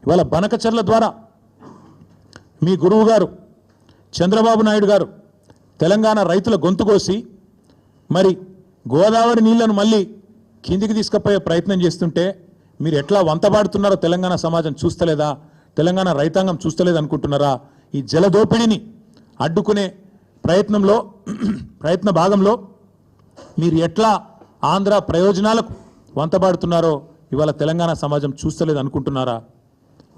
ఇవాళ బనకచర్ల ద్వారా మీ గురువు గారు చంద్రబాబు నాయుడు గారు తెలంగాణ రైతుల గొంతు కోసి మరి గోదావరి నీళ్లను మళ్ళీ కిందికి తీసుకుపోయే ప్రయత్నం చేస్తుంటే మీరు ఎట్లా వంతబాడుతున్నారో తెలంగాణ సమాజం చూస్తలేదా, తెలంగాణ రైతాంగం చూస్తలేదు అనుకుంటున్నారా? ఈ జలదోపిడిని అడ్డుకునే ప్రయత్న భాగంలో మీరు ఎట్లా ఆంధ్ర ప్రయోజనాలకు వంతబాడుతున్నారో ఇవాళ తెలంగాణ సమాజం చూస్తలేదు అనుకుంటున్నారా?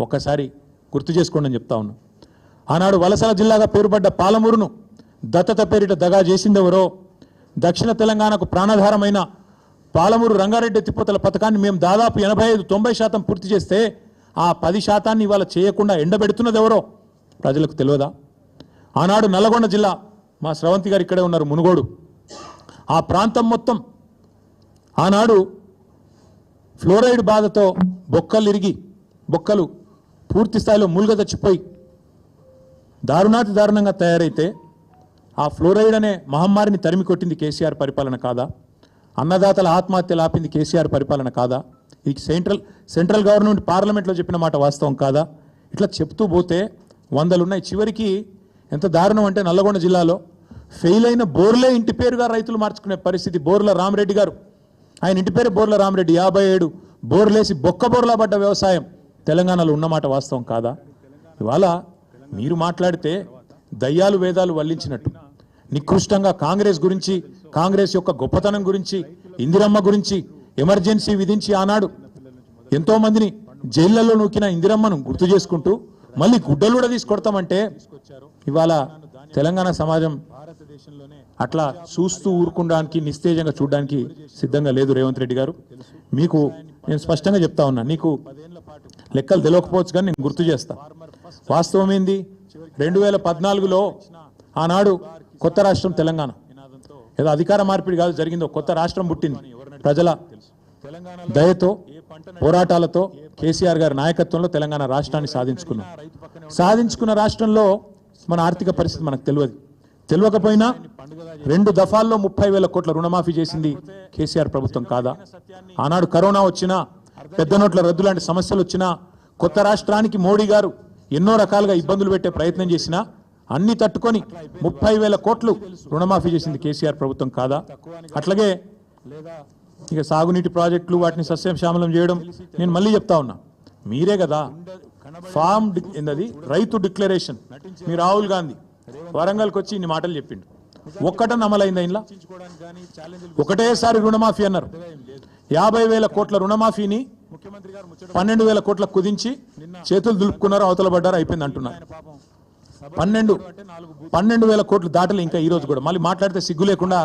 ఒక్కసారి గుర్తు చేసుకోండి అని చెప్తా ఉన్నా. ఆనాడు వలసల జిల్లాగా పేరుపడ్డ పాలమూరును దత్తత పేరిట దగా చేసిందెవరో, దక్షిణ తెలంగాణకు ప్రాణాధారమైన పాలమూరు రంగారెడ్డి ఎత్తిపోతల పథకాన్ని మేము దాదాపు 85-90% పూర్తి చేస్తే ఆ 10% ఇవాళ చేయకుండా ఎండబెడుతున్నది ఎవరో ప్రజలకు తెలియదా? ఆనాడు నల్లగొండ జిల్లా, మా స్రవంతి గారు ఇక్కడే ఉన్నారు, మునుగోడు, ఆ ప్రాంతం మొత్తం ఆనాడు ఫ్లోరైడ్ బాధతో బొక్కలు పూర్తి స్థాయిలో మూలుగ చచ్చిపోయి దారుణంగా తయారైతే ఆ ఫ్లోరైడ్ అనే మహమ్మారిని తరిమి కొట్టింది కేసీఆర్ పరిపాలన కాదా? అన్నదాతల ఆత్మహత్యలు ఆపింది కేసీఆర్ పరిపాలన కాదా? ఇది సెంట్రల్ గవర్నమెంట్ పార్లమెంట్లో చెప్పిన మాట వాస్తవం కాదా? ఇట్లా చెప్తూ పోతే వందలు ఉన్నాయి. చివరికి ఎంత దారుణం అంటే నల్లగొండ జిల్లాలో ఫెయిల్ అయిన బోర్లే ఇంటి పేరుగా రైతులు మార్చుకునే పరిస్థితి. బోర్ల రామరెడ్డి గారు, ఆయన ఇంటి పేరు బోర్ల రామరెడ్డి, 57 బోర్లేసి బోర్లా పడ్డ వ్యవసాయం తెలంగాణలో ఉన్నమాట వాస్తవం కాదా? ఇవాళ మీరు మాట్లాడితే దయ్యాలు వేదాలు వల్లించినట్టు నికృష్టంగా కాంగ్రెస్ గురించి, కాంగ్రెస్ యొక్క గొప్పతనం గురించి, ఇందిరమ్మ గురించి ఎమర్జెన్సీ విధించి ఆనాడు ఎంతో మందిని జైళ్లలో నూకిన ఇందిరమ్మను గుర్తు చేసుకుంటూ మళ్ళీ గుడ్డలు కూడా తీసుకొడతామంటే ఇవాళ తెలంగాణ సమాజం అట్లా చూస్తూ ఊరుకోవడానికి, నిస్తేజంగా చూడడానికి సిద్ధంగా లేదు. రేవంత్ రెడ్డి గారు, మీకు నేను స్పష్టంగా చెప్తా ఉన్నా, నీకు లెక్కలు తెలియకపోవచ్చు కానీ నేను గుర్తు చేస్తా. వాస్తవం ఏంది? 2014లో ఆనాడు కొత్త రాష్ట్రం తెలంగాణ, ఏదో అధికార మార్పిడి కాదు జరిగిందో, కొత్త రాష్ట్రం పుట్టింది. ప్రజల దయతో, పోరాటాలతో, కేసీఆర్ గారి నాయకత్వంలో తెలంగాణ రాష్ట్రాన్ని సాధించుకున్న రాష్ట్రంలో మన ఆర్థిక పరిస్థితి మనకు తెలియకపోయినా 2 దఫాల్లో 30,000 కోట్ల రుణమాఫీ చేసింది కేసీఆర్ ప్రభుత్వం కాదా? ఆనాడు కరోనా వచ్చినా, పెద్ద నోట్ల రద్దు లాంటి సమస్యలు వచ్చినా, కొత్త రాష్ట్రానికి మోడీ గారు ఎన్నో రకాలుగా ఇబ్బందులు పెట్టే ప్రయత్నం చేసినా అన్ని తట్టుకొని 30,000 కోట్లు రుణమాఫీ చేసింది కేసీఆర్ ప్రభుత్వం కాదా? అట్లాగే ఇక సాగునీటి ప్రాజెక్టులు, వాటిని సస్యశ్యామలం చేయడం, నేను మళ్ళీ చెప్తా ఉన్నా, మీరే కదా ఫామ్ ఏందది రైతు డిక్లరేషన్, మీ రాహుల్ గాంధీ వరంగల్కి వచ్చి ఇన్ని మాటలు చెప్పిండు. ఒక్కటని అమలైందా? ఇంట్లో ఒకటేసారి రుణమాఫీ అన్నారు. 50,000 కోట్ల రుణమాఫీని 12,000 కోట్లకు కుదించి చేతులు దులుపుకున్నారు, అవతల పడ్డారు, అయిపోయింది అంటున్నారు. 12,000 కోట్లు దాటలు ఇంకా ఈ రోజు కూడా. మళ్ళీ మాట్లాడితే సిగ్గు లేకుండా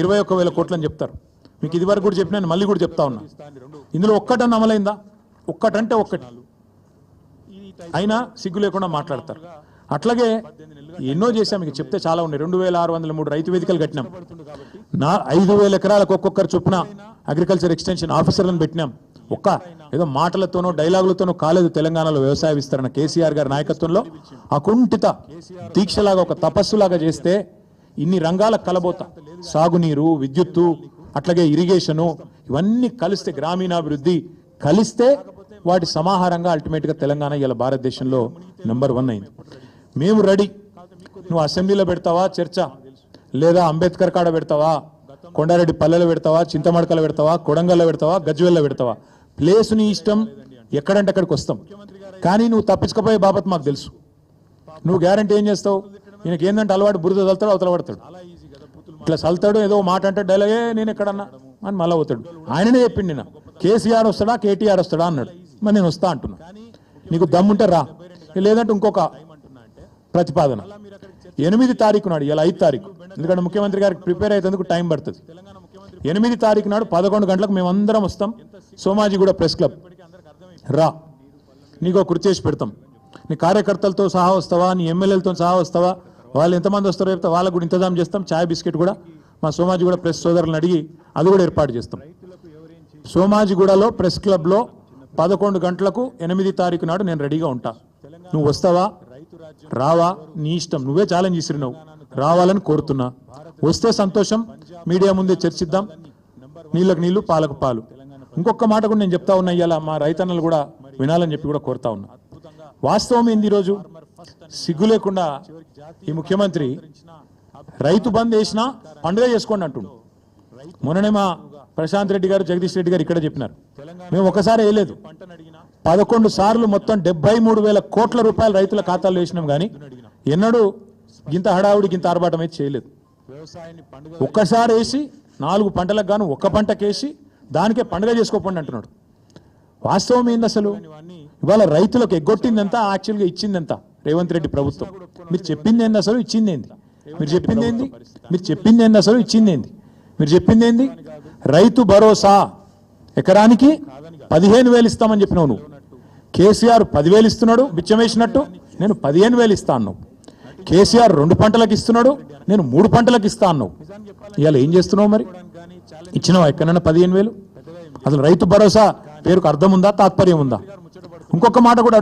21,000 కోట్లు అని చెప్తారు. మీకు ఇది వరకు కూడా చెప్పినా, మళ్ళీ కూడా చెప్తా ఉన్నా, ఇందులో ఒక్కటని అమలైందా? ఒక్కటంటే ఒక్కటి అయినా సిగ్గు లేకుండా మాట్లాడతారు. అట్లాగే ఎన్నో చేశాం, మీకు చెప్తే చాలా ఉన్నాయి. 2,603 రైతు వేదికలు కట్టినాం. 5,000 ఎకరాలకు ఒక్కొక్కరు చొప్పున అగ్రికల్చర్ ఎక్స్టెన్షన్ ఆఫీసర్లను పెట్టినాం. ఏదో మాటలతోనో డైలాగులతోనో కాలేదు తెలంగాణలో వ్యవసాయ విస్తరణ. కేసీఆర్ గారి నాయకత్వంలో అకుంఠిత దీక్షలాగా, ఒక తపస్సులాగా చేస్తే ఇన్ని రంగాల కలబోత, సాగునీరు, విద్యుత్తు, అట్లాగే ఇరిగేషను, ఇవన్నీ కలిస్తే, గ్రామీణాభివృద్ధి కలిస్తే వాటి సమాహారంగా అల్టిమేట్గా తెలంగాణ ఇలా భారతదేశంలో నెంబర్ 1 అయింది. మేము రెడీ. నువ్వు అసెంబ్లీలో పెడతావా చర్చ, లేదా అంబేద్కర్ కాడ పెడతావా, కొండారెడ్డి పల్లెలో పెడతావా, చింతమడకలో పెడతావా, కొడంగల్లో పెడతావా, గజ్వేల్లో పెడతావా, ప్లేస్ నీ ఇష్టం, ఎక్కడంటే అక్కడికి వస్తాం. కానీ నువ్వు తప్పించుకపోయే బాబత్ మాకు తెలుసు. నువ్వు గ్యారంటీ ఏం చేస్తావు? ఈయనకి ఏంటంటే అలవాటు, బురద చల్తాడు, అవతల పడతాడు, ఇట్లా చల్తాడు, ఏదో మాట అంటే డైలాగే నేను ఎక్కడన్నా అని మళ్ళీ అవుతాడు. ఆయననే చెప్పిండి, నేను కేసీఆర్ వస్తాడా కేటీఆర్ వస్తాడా అన్నాడు. మరి నేను వస్తా అంటున్నా, నీకు దమ్ముంటే రా, లేదంటే ఇంకొక ప్రతిపాదన 8 తారీఖు నాడు, ఇలా 5 తారీఖు, ఎందుకంటే ముఖ్యమంత్రి గారికి ప్రిపేర్ అయ్యేందుకు టైం పడుతుంది. 8 తారీఖు నాడు 11 గంటలకు మేమందరం వస్తాం, సోమాజిగూడ ప్రెస్ క్లబ్ రా, నీకు కృతి చేసి పెడతాం. నీ కార్యకర్తలతో సహా వస్తావా, నీ ఎమ్మెల్యేలతో సహా వస్తావా, వాళ్ళు ఎంతమంది వస్తారో చెప్తా, వాళ్ళకు కూడా ఇంతజాం చేస్తాం. ఛాయ్ బిస్కెట్ కూడా మా సోమాజిగూడ ప్రెస్ సోదరులను అడిగి అది కూడా ఏర్పాటు చేస్తాం. సోమాజిగూడలో ప్రెస్ క్లబ్లో 11 గంటలకు 8 తారీఖు నాడు నేను రెడీగా ఉంటా. నువ్వు వస్తావా రావా నీ ఇష్టం, నువ్వే ఛాలెంజ్ ఇస్తున్నావు, రావాలని కోరుతున్నా. వస్తే సంతోషం, మీడియా ముందే చర్చిద్దాం, నీళ్ళకు నీళ్లు పాలకు పాలు. ఇంకొక మాట కూడా నేను చెప్తా ఉన్నా, ఇవాళ మా రైతన్నలు కూడా వినాలని చెప్పి కూడా కోరుతా ఉన్నా. వాస్తవం ఏంది ఈరోజు? సిగ్గు లేకుండా ఈ ముఖ్యమంత్రి రైతు బంద్ వేసినా పండుగ చేసుకోండి అంటుండు. మొన్ననే మా ప్రశాంత్ రెడ్డి గారు, జగదీష్ రెడ్డి గారు ఇక్కడ చెప్పినారు, మేము ఒకసారి వేయలేదు, 11 సార్లు మొత్తం 73,000 కోట్ల రూపాయలు రైతుల ఖాతాల్లో వేసినాం, కానీ ఎన్నడూ గింత హడావుడి గింత ఆర్భాటం అయితే చేయలేదు. ఒక్కసారి వేసి 4 పంటలకు గాను ఒక్క పంటకేసి దానికే పండుగ చేసుకోకండి అంటున్నాడు. వాస్తవం ఏంది అసలు? ఇవాళ రైతులకు ఎగ్గొట్టిందంతా, యాక్చువల్గా ఇచ్చిందంతా రేవంత్ రెడ్డి ప్రభుత్వం. మీరు చెప్పింది ఏంది అసలు? ఇచ్చింది ఏంది? మీరు చెప్పింది ఏంది? మీరు చెప్పింది ఏంది అసలు? ఇచ్చింది ఏంది? మీరు చెప్పింది ఏంది? రైతు భరోసా ఎకరానికి 15,000 ఇస్తామని చెప్పినావు నువ్వు. కేసీఆర్ 10,000 ఇస్తున్నాడు బిచ్చం వేసినట్టు, నేను 15,000 ఇస్తా అన్నావు. కేసీఆర్ 2 పంటలకు ఇస్తున్నాడు, నేను 3 పంటలకు ఇస్తా అన్నావు. ఇవాళ ఏం చేస్తున్నావు మరి? ఇచ్చినావా ఎక్కడన్నా 15,000? అసలు రైతు భరోసా పేరుకు అర్థం ఉందా, తాత్పర్యం ఉందా? ఇంకొక మాట కూడా